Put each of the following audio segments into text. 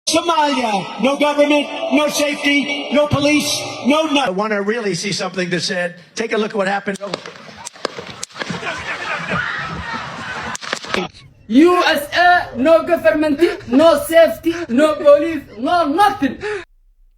Somalia, no government, no safety, no police, no nothing. I want to really see something that said, take a look at what happened. USA, no government, no safety, no police, no nothing.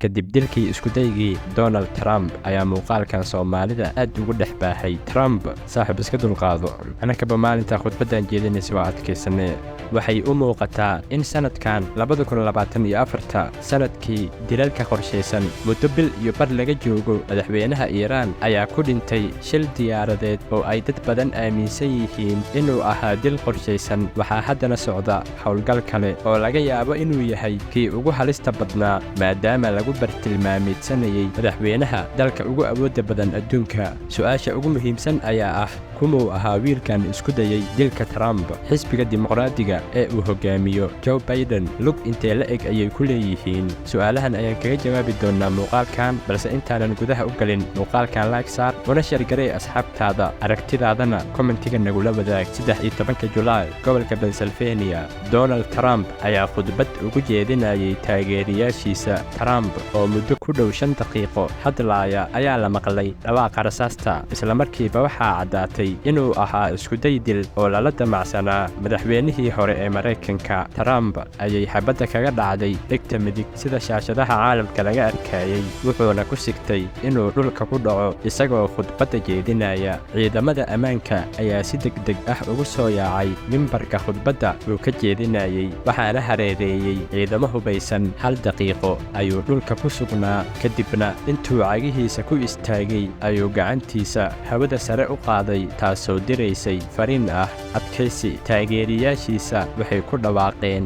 kadib dilkii isku daygii Donald Trump ayaa muuqaalkan Soomaalida aad ugu dhex baahay. Trump saaxiib iska dulqaado, anaka maalinta khudbadan jeedinaysa waa adkaysanay. waxay u muuqataa in sanadkan 2024 sanadkii dilalka qorsheysan muddo bil iyo bar laga joogo madaxweynaha Iiraan ayaa ku dhintay shil diyaaradeed oo ay dad badan aaminsan yihiin inuu ahaa dil qorsheysan. waxaa haddana socda howlgal kale oo laga yaabo inuu yahay kii ugu halista badnaa maadaama lagu bartilmaameedsanayay madaxweynaha dalka ugu awoodda badan adduunka. su'aasha ugu muhiimsan ayaa ah kumuu ahaa wiilkan isku dayay dilka Trump. xisbiga dimuqraadiga ee uu hogaamiyo Joe Biden lug intee la eg ayay ku leeyihiin. su'aalahan ayaan kaga jawaabi doonaa muuqaalkan, balse intaanan gudaha u galin muuqaalkan like saar una share garee asxaabtaada. aragtidaadana commentiga nagula wadaag. 13 Julaay gobolka Pennsylvania, Donald Trump ayaa khudbad ugu jeedinayay taageerayaashiisa. Trump oo muddo ku dhow 5 daqiiqo hadlaaya ayaa la maqlay dhawaaqa rasaasta. isla markiiba waxaa caddaatay inuu ahaa isku day dil oo lala damacsanaa madaxweynihii hore ee Mareykanka. Trump ayay xabadda kaga dhacday dhegta midig sida shaashadaha caalamka laga arkayay, wuxuuna ku sigtay inuu dhulka ku dhaco isagoo khudbadda jeedinaya. ciidamada ammaanka ayaa si degdeg ah ugu soo yaacay mimbarka khudbadda uu ka jeedinayay, waxaana hareereeyay ciidamo hubaysan. 1 daqiiqo ayuu dhulka ku sugnaa, kadibna intuu cagihiisa ku istaagay ayuu gacantiisa hawada sare u qaaday, taasoo diraysay fariin ah adkaysi. taageerayaashiisa waxay ku dhawaaqeen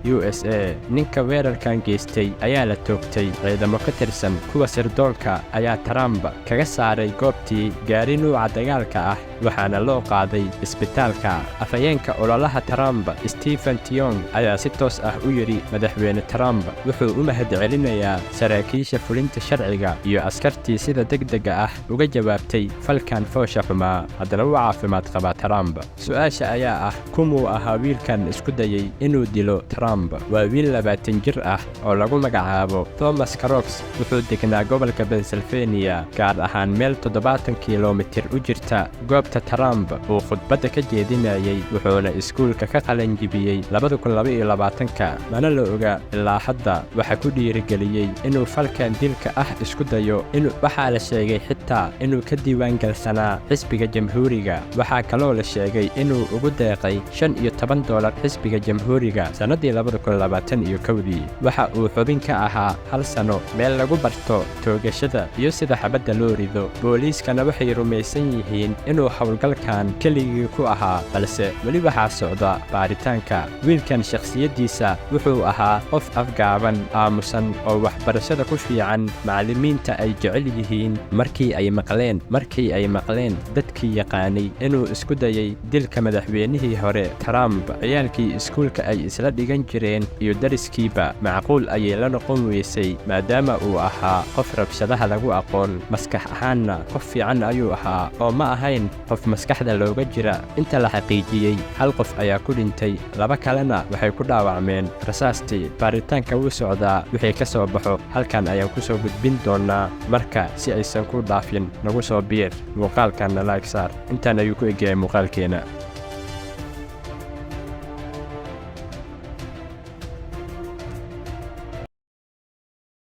USA. ninka weerarkan geystay ayaa la toogtay. ciidamo ka tirsan kuwa sirdoonka ayaa Trump kaga saaray goobtii gaari nuuca dagaalka ah, waxaana loo qaaday isbitaalka. afhayeenka ololaha Trump Stephen Tiong ayaa si toos ah u yidhi madaxweyne Trump wuxuu u mahadcelinayaa saraakiisha fulinta sharciga iyo askartii sida degdega ah uga jawaabtay falkan foosha xumaa. haddana wuu caafimaad qabaa Trump. su'aasha ayaa ah kumuu ahaa wiilkan isku dayay inuu dilo Trump. waa wiil 20 jir ah oo lagu magacaabo Thomas Crooks. wuxuu degnaa gobolka Pennsylvania, gaar ahaan meel 70 kiiloomitir u jirta goobta Trump uu khudbadda ka jeedinayay, wuxuuna iskuulka ka qalin jebiyey 2022. mana la oga ilaa hadda waxa ku dhiirigeliyey inuu falkan dilka ah isku dayo. waxaa la sheegay xitaa inuu ka diiwaangalsanaa xisbiga jamhuuriga. waxaa kaloo la sheegay inuu ugu deeqay $15 xisbiga jamhuuriga sannadii 2021. waxa uu xubin ka ahaa 1 sano meel lagu barto toogashada iyo sida xabadda loo rido. booliiskana waxay rumaysan yihiin inuu howlgalkan keligii ku ahaa, balse weli waxaa socda baaritaanka. wiilkan shakhsiyaddiisa wuxuu ahaa qof afgaaban, aamusan oo waxbarashada ku fiican. macallimiinta ay jecel yihiin. markii ay maqleen dadkii yaqaanay inuu isku dayay dilka madaxweynihii hore Trump, ciyaalkii iskuulka ay isla dhigan jireen iyo dariskiiba macquul ayay la noqon weysay maadaama uu ahaa qof rabshadaha lagu aqoon. maskax ahaanna qof fiican ayuu ahaa oo ma ahayn qof maskaxda looga jira. inta la xaqiijiyey 1 qof ayaa ku dhintay, 2 kalena waxay ku dhaawacmeen rasaastii. baaritaanka wuu socdaa. wixii ka soo baxo halkan ayaan ku soo gudbin doonaa, marka si aysan ku dhaafin nagu soo biir muuqaalkanna like saar. intaan ayuu ku egyahay muuqaalkeena.